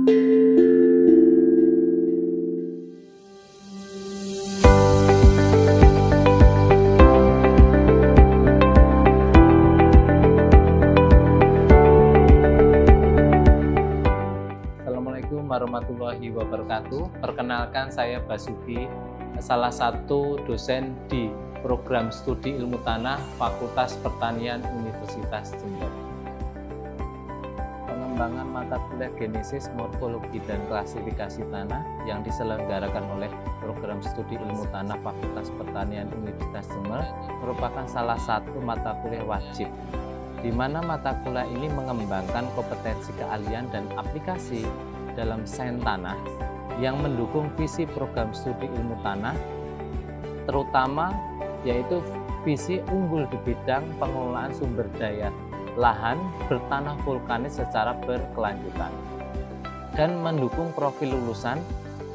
Assalamualaikum warahmatullahi wabarakatuh. Perkenalkan, saya Basuki, salah satu dosen di program studi ilmu tanah Fakultas Pertanian Universitas Jember. Pengembangan mata kuliah genesis, morfologi, dan klasifikasi tanah yang diselenggarakan oleh program studi ilmu tanah Fakultas Pertanian Universitas Jember merupakan salah satu mata kuliah wajib, di mana mata kuliah ini mengembangkan kompetensi keahlian dan aplikasi dalam sains tanah yang mendukung visi program studi ilmu tanah, terutama yaitu visi unggul di bidang pengelolaan sumber daya lahan bertanah vulkanis secara berkelanjutan, dan mendukung profil lulusan,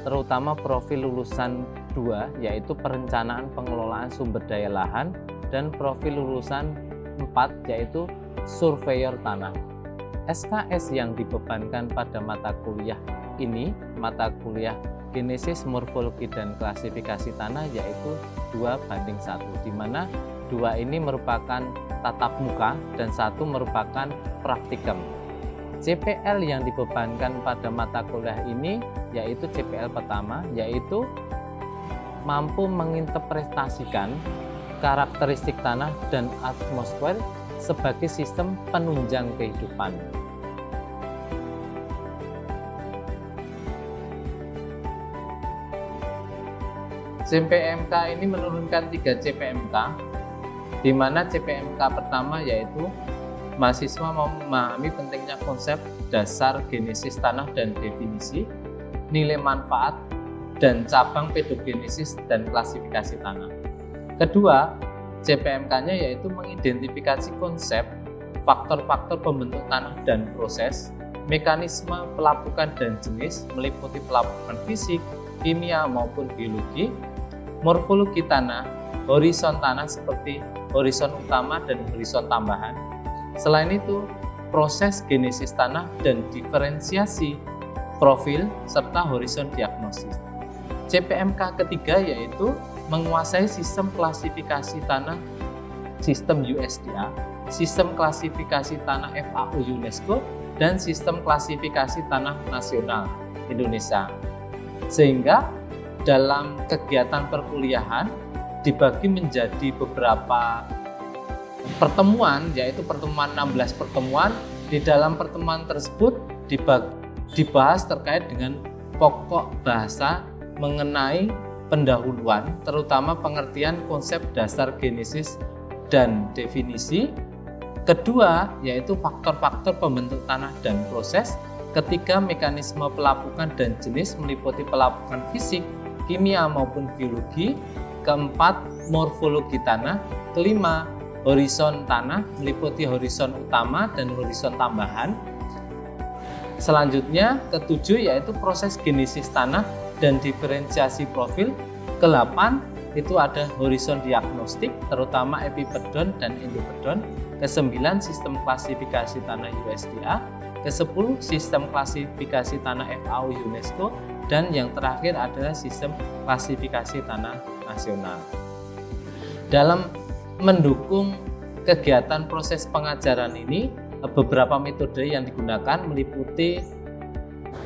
terutama profil lulusan 2 yaitu perencanaan pengelolaan sumber daya lahan, dan profil lulusan 4 yaitu surveyor tanah. SKS yang dibebankan pada mata kuliah ini, mata kuliah genesis, morfologi, dan klasifikasi tanah, yaitu 2:1, di mana 2 ini merupakan tatap muka dan 1 merupakan praktikum. CPL yang dibebankan pada mata kuliah ini yaitu CPL pertama, yaitu mampu menginterpretasikan karakteristik tanah dan atmosfer sebagai sistem penunjang kehidupan. CPMK ini menurunkan 3 CPMK, di mana CPMK pertama yaitu mahasiswa memahami pentingnya konsep dasar genesis tanah dan definisi, nilai manfaat, dan cabang pedogenesis dan klasifikasi tanah. Kedua, CPMK-nya yaitu mengidentifikasi konsep, faktor-faktor pembentuk tanah dan proses, mekanisme pelapukan dan jenis meliputi pelapukan fisik, kimia maupun biologi, morfologi tanah, horizon tanah seperti horizon utama dan horizon tambahan. Selain itu, proses genesis tanah dan diferensiasi profil serta horizon diagnosis. CPMK ketiga yaitu menguasai sistem klasifikasi tanah, sistem USDA, sistem klasifikasi tanah FAO UNESCO, dan sistem klasifikasi tanah nasional Indonesia. Sehingga dalam kegiatan perkuliahan dibagi menjadi beberapa pertemuan, yaitu pertemuan 16 pertemuan. Di dalam pertemuan tersebut dibahas terkait dengan pokok bahasa mengenai pendahuluan, terutama pengertian konsep dasar genesis dan definisi. Kedua, yaitu faktor-faktor pembentuk tanah dan proses. Ketiga, mekanisme pelapukan dan jenis meliputi pelapukan fisik, kimia maupun biologi. Keempat, morfologi tanah. Kelima, horizon tanah meliputi horizon utama dan horizon tambahan. Selanjutnya, ketujuh yaitu proses genesis tanah dan diferensiasi profil. Ke-8 itu ada horizon diagnostik, terutama epipedon dan endopedon. Ke-9 sistem klasifikasi tanah USDA. Ke-10 sistem klasifikasi tanah FAO UNESCO, dan yang terakhir adalah sistem klasifikasi tanah nasional. Dalam mendukung kegiatan proses pengajaran ini, beberapa metode yang digunakan meliputi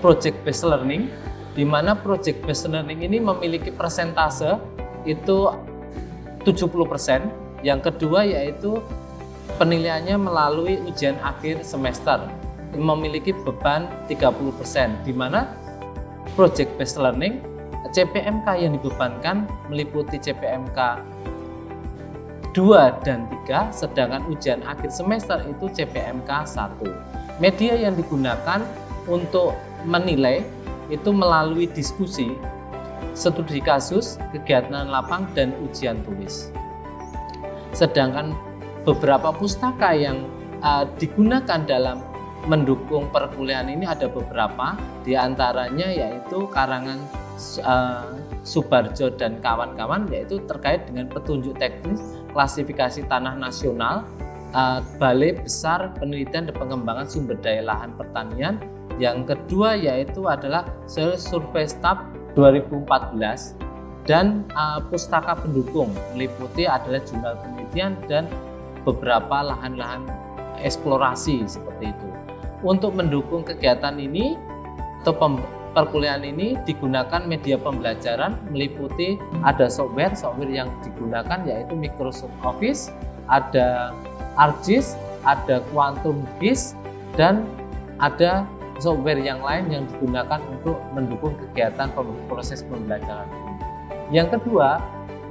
project based learning, di mana project based learning ini memiliki persentase itu 70%. Yang kedua yaitu penilaiannya melalui ujian akhir semester, memiliki beban 30%, di mana project based learning CPMK yang dibebankan meliputi CPMK 2 dan 3, sedangkan ujian akhir semester itu CPMK 1. Media yang digunakan untuk menilai itu melalui diskusi, studi kasus, kegiatan lapang, dan ujian tulis. Sedangkan beberapa pustaka yang digunakan dalam mendukung perkuliahan ini ada beberapa, diantaranya yaitu karangan Subarjo dan kawan-kawan, yaitu terkait dengan petunjuk teknis klasifikasi tanah nasional, Balai Besar Penelitian dan Pengembangan Sumber Daya Lahan Pertanian, Yang kedua yaitu adalah Soil Survey Staff 2014 dan pustaka pendukung, meliputi adalah jurnal penelitian dan beberapa lahan-lahan eksplorasi seperti itu. Untuk mendukung kegiatan ini atau perkuliahan ini digunakan media pembelajaran, meliputi ada software yang digunakan yaitu Microsoft Office, ada ArcGIS, ada Quantum GIS, dan ada software yang lain yang digunakan untuk mendukung kegiatan proses pembelajaran ini. Yang kedua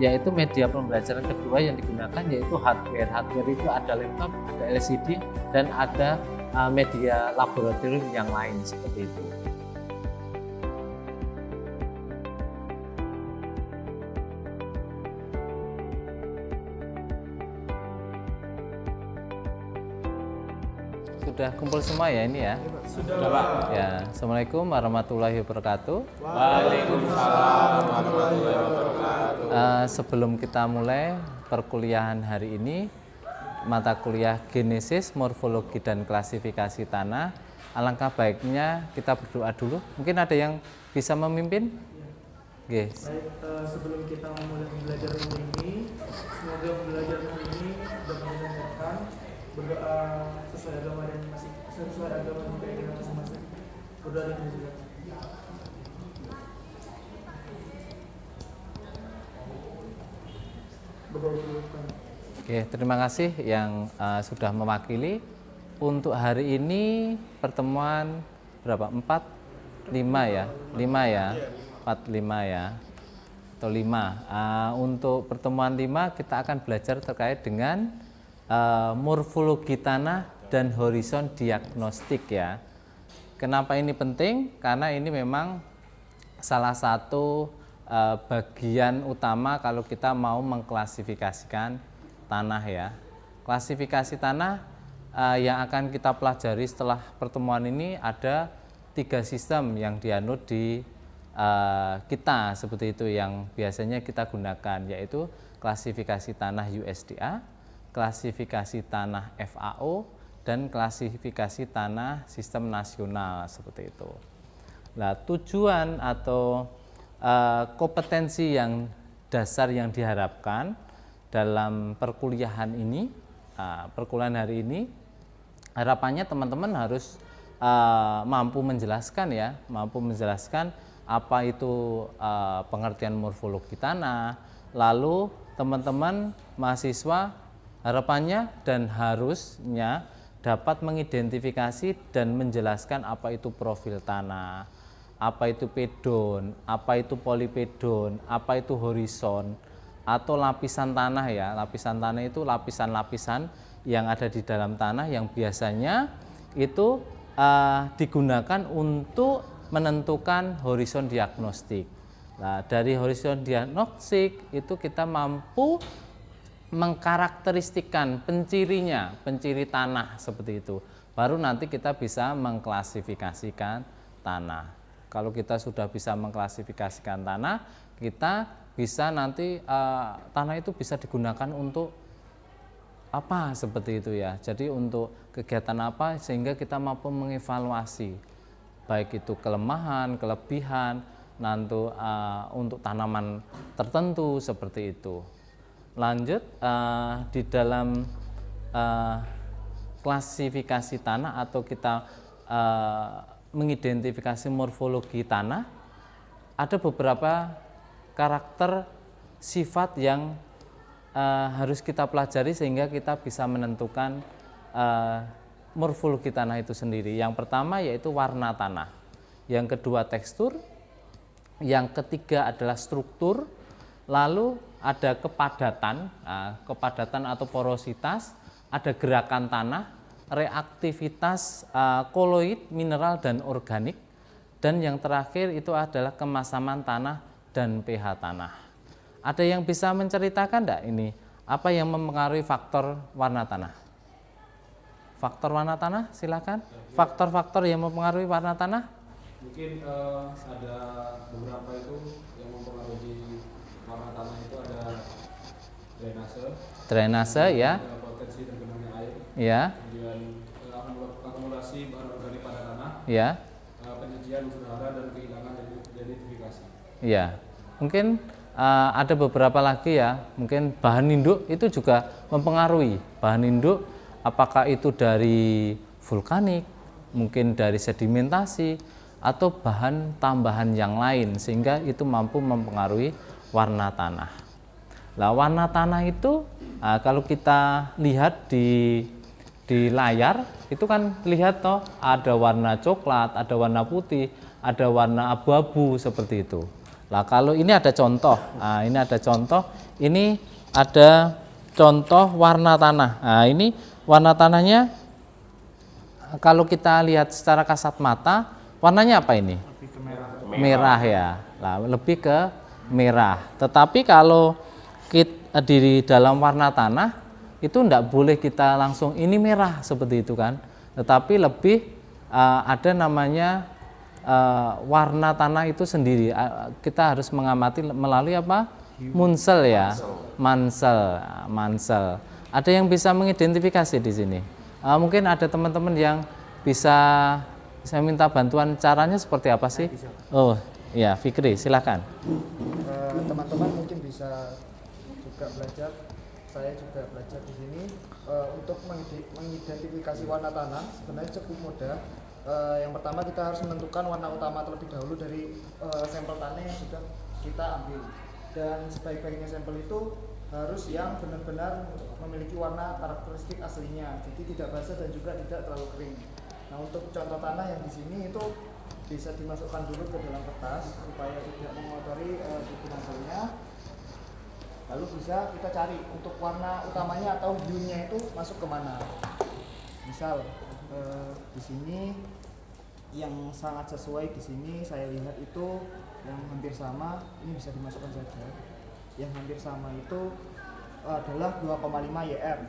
yaitu media pembelajaran kedua yang digunakan yaitu hardware. Hardware itu ada laptop, ada LCD, dan ada media laboratorium yang lain seperti itu. Sudah kumpul semua ya ini ya? Sudah, Pak. Ya, Assalamualaikum warahmatullahi wabarakatuh. Waalaikumsalam warahmatullahi wabarakatuh. Sebelum kita mulai perkuliahan hari ini, mata kuliah Genesis, Morfologi dan Klasifikasi Tanah, alangkah baiknya kita berdoa dulu. Mungkin ada yang bisa memimpin? Oke. Baik, sebelum kita memulai belajar hari ini, semoga pembelajaran hari ini dapat mendengarkan, berdoa sesuai agama dan keyakinan masing-masing. Berdoa dan juga. Berdoa dulu. Oke, terima kasih yang sudah mewakili. Untuk hari ini pertemuan berapa? 4, 5 ya? 5 ya? 4, 5 ya? Atau 5. Untuk pertemuan 5 kita akan belajar terkait dengan morfologi tanah dan horizon diagnostik ya. Kenapa ini penting? Karena ini memang salah satu bagian utama kalau kita mau mengklasifikasikan tanah ya. Klasifikasi tanah yang akan kita pelajari setelah pertemuan ini ada 3 sistem yang dianut di kita seperti itu yang biasanya kita gunakan, yaitu klasifikasi tanah USDA, klasifikasi tanah FAO, dan klasifikasi tanah sistem nasional seperti itu. Nah, tujuan atau kompetensi yang dasar yang diharapkan dalam perkuliahan ini, perkuliahan hari ini, harapannya teman-teman harus mampu menjelaskan ya, mampu menjelaskan apa itu pengertian morfologi tanah. Lalu teman-teman mahasiswa harapannya dan harusnya dapat mengidentifikasi dan menjelaskan apa itu profil tanah, apa itu pedon, apa itu polipedon, apa itu horizon, atau lapisan tanah ya. Lapisan tanah itu lapisan-lapisan yang ada di dalam tanah yang biasanya itu digunakan untuk menentukan horizon diagnostik. Nah, dari horizon diagnostik itu kita mampu mengkarakteristikkan pencirinya, penciri tanah seperti itu. Baru nanti kita bisa mengklasifikasikan tanah. Kalau kita sudah bisa mengklasifikasikan tanah, kita bisa nanti tanah itu bisa digunakan untuk apa seperti itu ya. Jadi untuk kegiatan apa sehingga kita mampu mengevaluasi baik itu kelemahan, kelebihan, nanti untuk tanaman tertentu seperti itu. Lanjut di dalam klasifikasi tanah atau kita mengidentifikasi morfologi tanah, ada beberapa karakter sifat yang harus kita pelajari sehingga kita bisa menentukan morfologi tanah itu sendiri. Yang pertama yaitu warna tanah, yang kedua tekstur, yang ketiga adalah struktur, lalu ada kepadatan, kepadatan atau porositas, ada gerakan tanah, reaktivitas koloid, mineral dan organik, dan yang terakhir itu adalah kemasaman tanah dan pH tanah. Ada yang bisa menceritakan enggak ini apa yang mempengaruhi faktor warna tanah? Faktor warna tanah, silakan. Faktor-faktor yang mempengaruhi warna tanah? Mungkin ada beberapa itu yang mempengaruhi warna tanah itu ada drainase. Drainase ya. Ada potensi tergenangnya air. Ya. Kemudian akumulasi bahan organik pada tanah. Ya. kemudian unsur hara dan kehilangan identifikasi. Iya, mungkin ada beberapa lagi ya, mungkin bahan induk itu juga mempengaruhi. Bahan induk apakah itu dari vulkanik, mungkin dari sedimentasi, atau bahan tambahan yang lain, sehingga itu mampu mempengaruhi warna tanah. Nah, warna tanah itu kalau kita lihat di layar, itu kan lihat toh ada warna coklat, ada warna putih, ada warna abu-abu seperti itu. Nah, kalau ini ada contoh, ini ada contoh, ini ada contoh warna tanah. Nah, ini warna tanahnya kalau kita lihat secara kasat mata, warnanya apa ini? Lebih ke merah. Merah ya, nah, lebih ke merah. Tetapi kalau kita di dalam warna tanah itu tidak boleh kita langsung ini merah seperti itu kan, tetapi lebih ada namanya warna tanah itu sendiri. Kita harus mengamati melalui apa? Munsel ya, mansel. Ada yang bisa mengidentifikasi di sini? Mungkin ada teman-teman yang bisa saya minta bantuan, caranya seperti apa sih? Oh ya, Fikri silakan. Teman-teman mungkin bisa juga belajar, saya juga belajar di sini untuk mengidentifikasi warna tanah. Sebenarnya cukup mudah. Yang pertama kita harus menentukan warna utama terlebih dahulu dari sampel tanah yang sudah kita ambil, dan sebaik-baiknya sampel itu harus yang benar-benar memiliki warna karakteristik aslinya, jadi tidak basah dan juga tidak terlalu kering. Nah, untuk contoh tanah yang di sini itu bisa dimasukkan dulu ke dalam kertas supaya tidak mengotori buku hasilnya. Lalu bisa kita cari untuk warna utamanya atau hue-nya itu masuk kemana. Misal di sini yang sangat sesuai di sini saya lihat itu yang hampir sama, ini bisa dimasukkan saja. Yang hampir sama itu adalah 2,5 YR.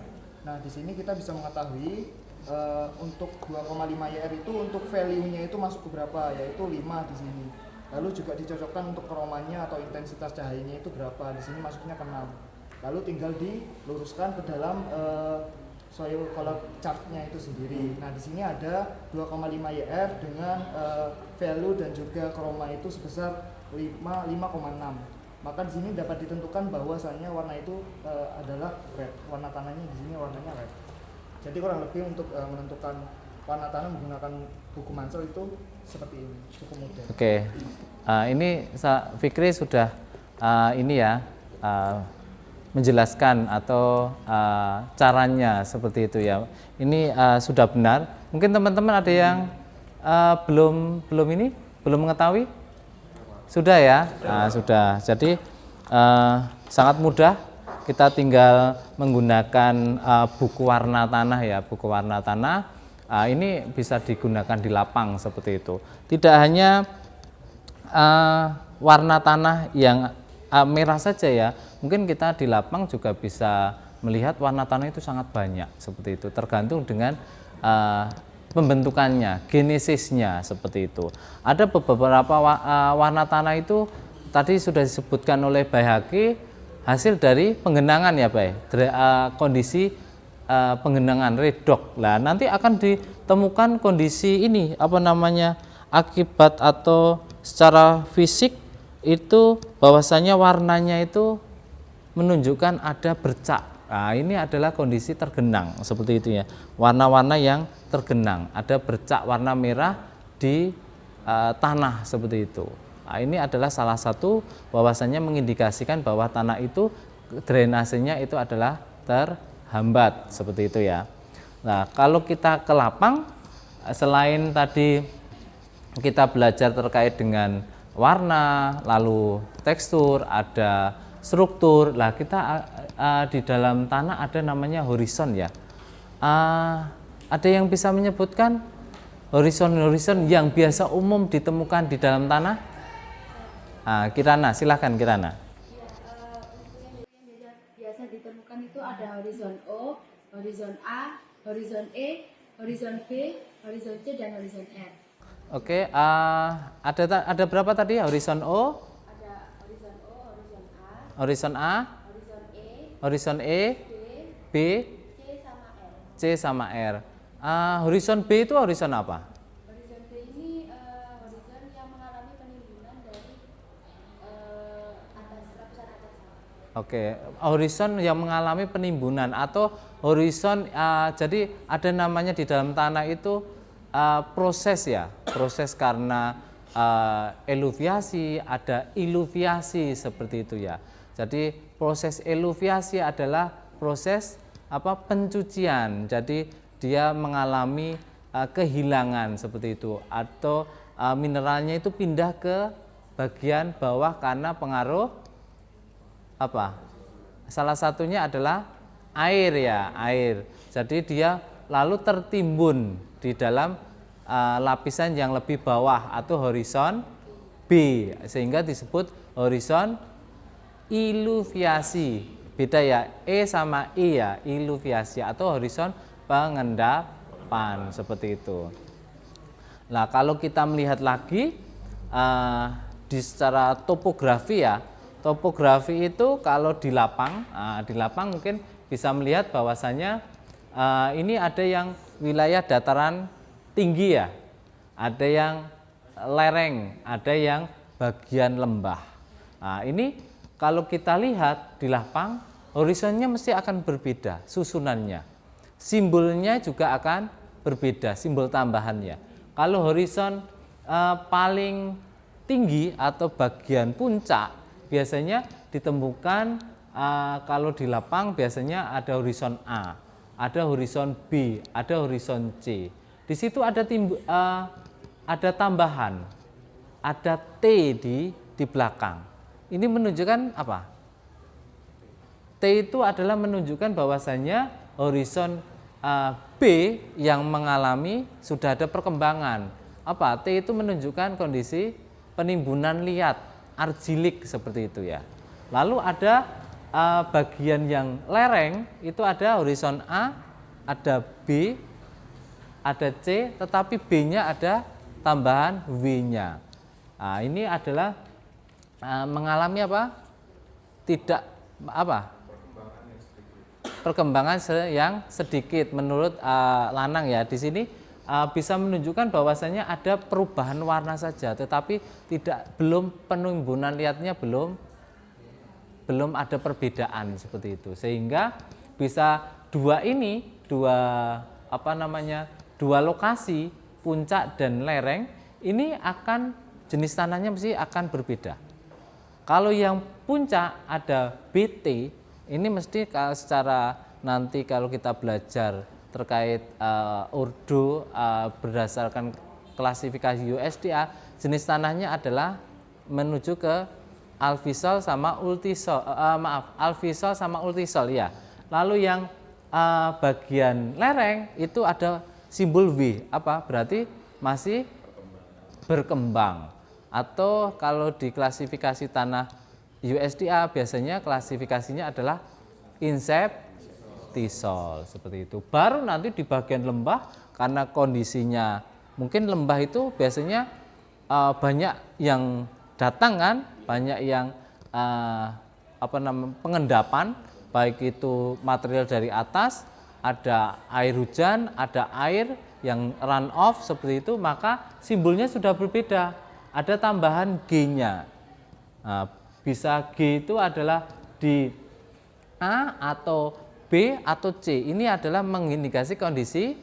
Nah, di sini kita bisa mengetahui untuk 2,5 YR itu untuk value-nya itu masuk ke berapa, yaitu 5 di sini. Lalu juga dicocokkan untuk kromanya atau intensitas cahayanya itu berapa, di sini masuknya ke 6. Lalu tinggal diluruskan ke dalam soil color chart-nya itu sendiri. Nah, di sini ada 2,5 YR dengan value dan juga kroma itu sebesar 5,6. Maka di sini dapat ditentukan bahwasanya warna itu adalah red. Warna tanahnya di sini warnanya red. Jadi kurang lebih untuk menentukan warna tanah menggunakan buku mansel itu seperti ini, cukup mudah. Oke, ini Fikri sudah ini ya menjelaskan atau caranya seperti itu ya. Ini sudah benar. Mungkin teman-teman ada yang belum mengetahui? Sudah ya, sudah. Jadi sangat mudah. Kita tinggal menggunakan buku warna tanah ya, buku warna tanah. Ini bisa digunakan di lapang seperti itu. Tidak hanya warna tanah yang merah saja ya, mungkin kita di lapang juga bisa melihat warna tanah itu sangat banyak seperti itu, tergantung dengan pembentukannya, genesisnya seperti itu. Ada beberapa warna tanah itu tadi sudah disebutkan oleh Bayhaqi, hasil dari penggenangan ya kondisi penggenangan redox. Nah, nanti akan ditemukan kondisi ini akibat atau secara fisik itu bahwasanya warnanya itu menunjukkan ada bercak. Nah, ini adalah kondisi tergenang seperti itu ya. Warna-warna yang tergenang, ada bercak warna merah di tanah seperti itu. Nah, ini adalah salah satu bahwasanya mengindikasikan bahwa tanah itu drainasenya itu adalah terhambat seperti itu ya. Nah, kalau kita ke lapang, selain tadi kita belajar terkait dengan warna, lalu tekstur, ada struktur. Lah, kita di dalam tanah ada namanya horizon ya. Ada yang bisa menyebutkan horizon yang biasa umum ditemukan di dalam tanah? Kirana, silahkan Kirana. Yang biasa ditemukan itu ada horizon O, horizon A, horizon E, horizon B, horizon C, dan horizon R. Oke, ada berapa tadi? Horizon O? Ada horizon O, horizon A, horizon A, horizon E, B, C sama R. Horizon B itu horizon apa? Horizon B ini horizon Oke, horizon yang mengalami penimbunan atau horizon, jadi ada namanya di dalam tanah itu proses ya, proses karena eluviasi, ada iluviasi seperti itu ya. Jadi proses eluviasi adalah proses pencucian. Jadi dia mengalami kehilangan seperti itu, atau mineralnya itu pindah ke bagian bawah karena pengaruh salah satunya adalah air ya, air. Jadi dia lalu tertimbun di dalam lapisan yang lebih bawah atau horizon B, sehingga disebut horizon iluviasi. Beda ya, E sama I ya, iluviasi atau horizon pengendapan seperti itu. Nah, kalau kita melihat lagi di secara topografi ya, topografi itu kalau di lapang mungkin bisa melihat bahwasanya ini ada yang wilayah dataran tinggi ya, ada yang lereng, ada yang bagian lembah. Nah, ini kalau kita lihat di lapang, horizonnya mesti akan berbeda susunannya. Simbolnya juga akan berbeda, simbol tambahannya. Kalau horizon paling tinggi atau bagian puncak biasanya ditemukan kalau di lapang biasanya ada horizon A, ada horizon B, ada horizon C. Di situ ada tambahan, ada T di belakang. Ini menunjukkan apa? T itu adalah menunjukkan bahwasannya horizon B yang mengalami sudah ada perkembangan. Apa? T itu menunjukkan kondisi penimbunan liat, argilik seperti itu ya. Lalu ada bagian yang lereng itu ada horizon A, ada B, ada C, tetapi B-nya ada tambahan W-nya. Nah, ini adalah mengalami perkembangan yang sedikit menurut Lanang ya. Di sini bisa menunjukkan bahwasanya ada perubahan warna saja, tetapi belum penimbunan liatnya belum ada perbedaan seperti itu, sehingga bisa dua lokasi puncak dan lereng ini akan jenis tanahnya mesti akan berbeda. Kalau yang puncak ada BT ini mesti secara nanti kalau kita belajar terkait Urdu berdasarkan klasifikasi USDA, jenis tanahnya adalah menuju ke alfisol sama ultisol ya. Lalu yang bagian lereng itu ada simbol W, berarti masih berkembang. Atau kalau di klasifikasi tanah USDA biasanya klasifikasinya adalah inceptisol seperti itu. Baru nanti di bagian lembah karena kondisinya mungkin lembah itu biasanya banyak yang datang kan, banyak yang pengendapan, baik itu material dari atas, ada air hujan, ada air yang run off seperti itu, maka simbolnya sudah berbeda. Ada tambahan G-nya. Nah, bisa G itu adalah di A atau B atau C. Ini adalah mengindikasi kondisi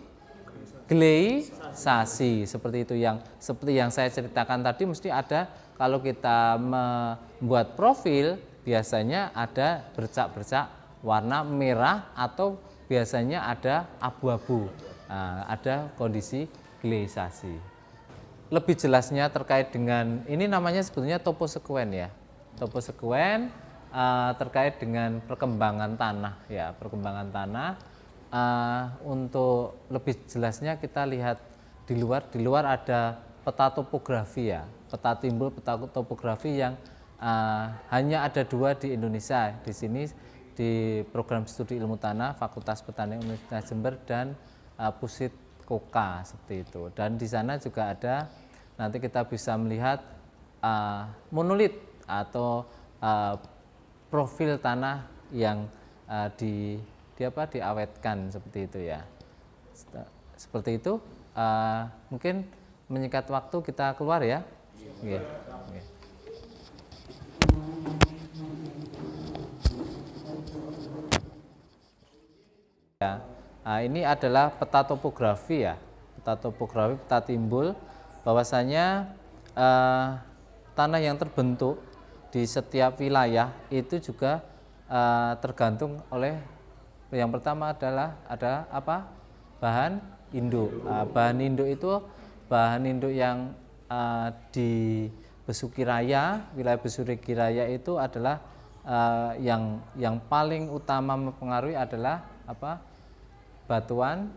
gleisasi seperti itu, seperti yang saya ceritakan tadi. Mesti ada, kalau kita membuat profil biasanya ada bercak-bercak warna merah atau biasanya ada abu-abu. Nah, ada kondisi gleisasi. Lebih jelasnya terkait dengan ini namanya sebetulnya toposekuen ya. Toposekuen terkait dengan perkembangan tanah ya, perkembangan tanah. Untuk lebih jelasnya kita lihat di luar ada peta topografi ya, peta timbul, peta topografi yang hanya ada 2 di Indonesia. Di sini di program studi ilmu tanah Fakultas Pertanian Universitas Jember dan Pusit Koka seperti itu. Dan di sana juga ada, nanti kita bisa melihat monolit atau profil tanah yang diawetkan seperti itu ya. Seperti itu. Mungkin menyingkat waktu kita keluar ya. Okay. Nah, ini adalah peta topografi ya, peta topografi, peta timbul, bahwasanya tanah yang terbentuk di setiap wilayah itu juga tergantung oleh yang pertama adalah ada apa? Bahan induk. Bahan induk itu bahan induk yang di Besuki Raya, wilayah Besuki Raya itu adalah yang paling utama mempengaruhi adalah apa? Batuan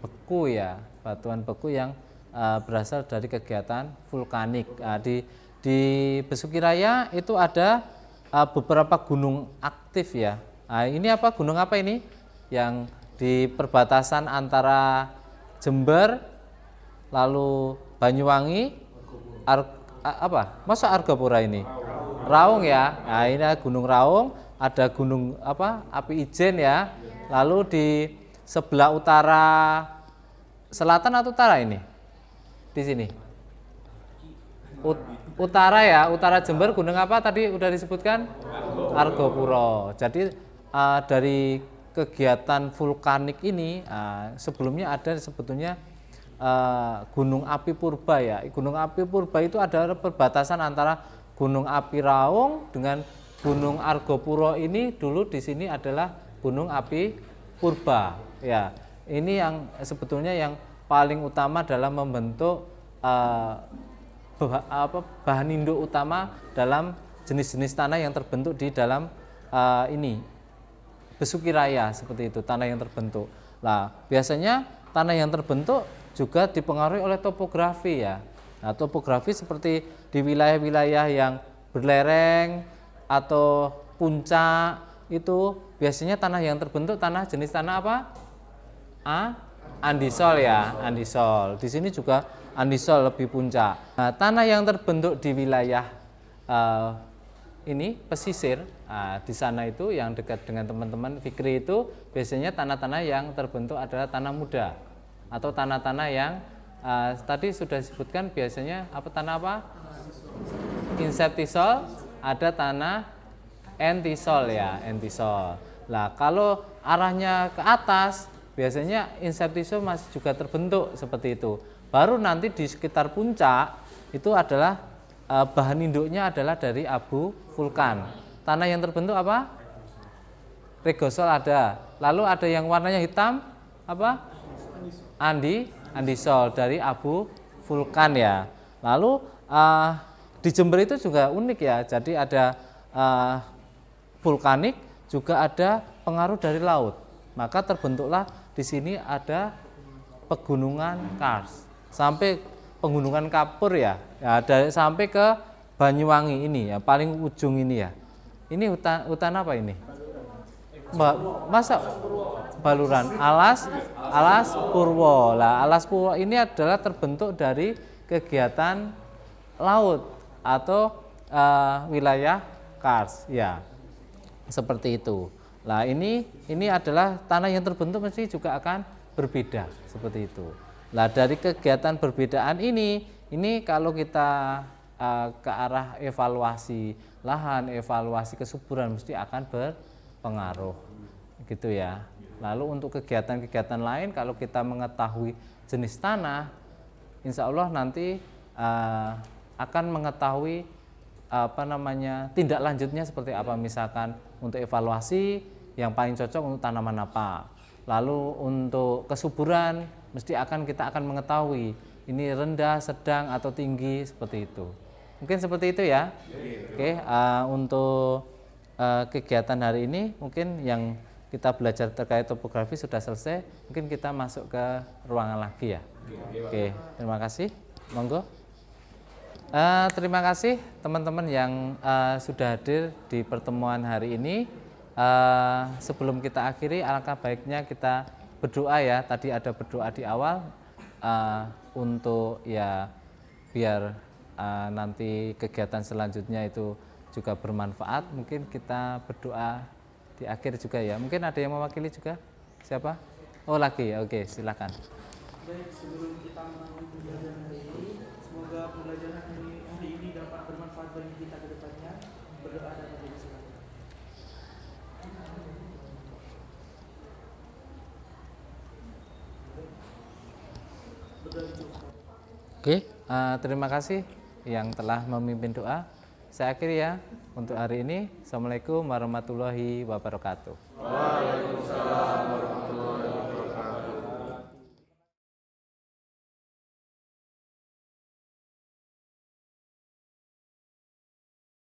beku ya, batuan beku yang berasal dari kegiatan vulkanik. Di Besuki Raya itu ada beberapa gunung aktif ya. Ini apa? Gunung apa ini? Yang di perbatasan antara Jember, lalu Banyuwangi, masa Argapura ini? Raung ya. Nah, ini Gunung Raung, ada gunung apa? Api Ijen ya. Lalu di sebelah utara selatan atau utara ini? Di sini. Utara ya, utara Jember gunung apa tadi udah disebutkan? Argopuro. Jadi dari kegiatan vulkanik ini sebelumnya ada sebetulnya Gunung Api Purba ya. Gunung Api Purba itu adalah perbatasan antara Gunung Api Raung dengan Gunung Argopuro. Ini dulu di sini adalah Gunung Api Purba ya. Ini yang sebetulnya yang paling utama dalam membentuk bahan induk utama dalam jenis-jenis tanah yang terbentuk di dalam ini Besuki Raya, seperti itu tanah yang terbentuk. Nah, biasanya tanah yang terbentuk juga dipengaruhi oleh topografi ya. Nah, topografi seperti di wilayah-wilayah yang berlereng atau puncak itu biasanya tanah yang terbentuk jenis tanah apa? Andisol ya, andisol. Di sini juga andisol lebih puncak. Nah, tanah yang terbentuk di wilayah ini pesisir, di sana itu yang dekat dengan teman-teman Fikri itu biasanya tanah-tanah yang terbentuk adalah tanah muda atau tanah-tanah yang tadi sudah disebutkan biasanya tanah apa? Inceptisol, ada tanah entisol ya, entisol. Nah, kalau arahnya ke atas biasanya inceptisol masih juga terbentuk seperti itu. Baru nanti di sekitar puncak itu adalah bahan induknya adalah dari abu vulkan. Tanah yang terbentuk apa? Regosol ada. Lalu ada yang warnanya hitam apa? Andisol dari abu vulkan ya. Lalu di Jember itu juga unik ya. Jadi ada vulkanik, juga ada pengaruh dari laut. Maka terbentuklah di sini ada pegunungan Kars sampai pegunungan Kapur ya, sampai ke Banyuwangi ini ya, paling ujung ini ya. Ini hutan apa ini? Masa Baluran, Alas Purwo. Lah, Alas Purwo ini adalah terbentuk dari kegiatan laut atau wilayah Kars ya. Seperti itu. Nah, ini adalah tanah yang terbentuk mesti juga akan berbeda seperti itu. Nah, dari kegiatan perbedaan ini kalau kita ke arah evaluasi lahan, evaluasi kesuburan mesti akan berpengaruh gitu ya. Lalu untuk kegiatan-kegiatan lain kalau kita mengetahui jenis tanah, insya Allah nanti akan mengetahui tindak lanjutnya seperti apa, misalkan untuk evaluasi yang paling cocok untuk tanaman apa. Lalu untuk kesuburan kita akan mengetahui ini rendah, sedang atau tinggi seperti itu. Mungkin seperti itu ya. Oke, untuk kegiatan hari ini mungkin yang kita belajar terkait topografi sudah selesai. Mungkin kita masuk ke ruangan lagi ya. Oke, terima kasih. Monggo. Terima kasih teman-teman yang sudah hadir di pertemuan hari ini. Sebelum kita akhiri, alangkah baiknya kita berdoa ya. Tadi ada berdoa di awal untuk ya biar nanti kegiatan selanjutnya itu juga bermanfaat. Mungkin kita berdoa di akhir juga ya. Mungkin ada yang mewakili juga? Siapa? Oh, lagi. Oke, silakan. Baik, sebelum kita mengambil pembelajaran hari ini, semoga pembelajaran hari ini dapat bermanfaat bagi kita ke depannya. Berdoa dan berdoa. Oke, terima kasih yang telah memimpin doa. Saya akhiri ya untuk hari ini. Assalamualaikum warahmatullahi wabarakatuh. Waalaikumsalam.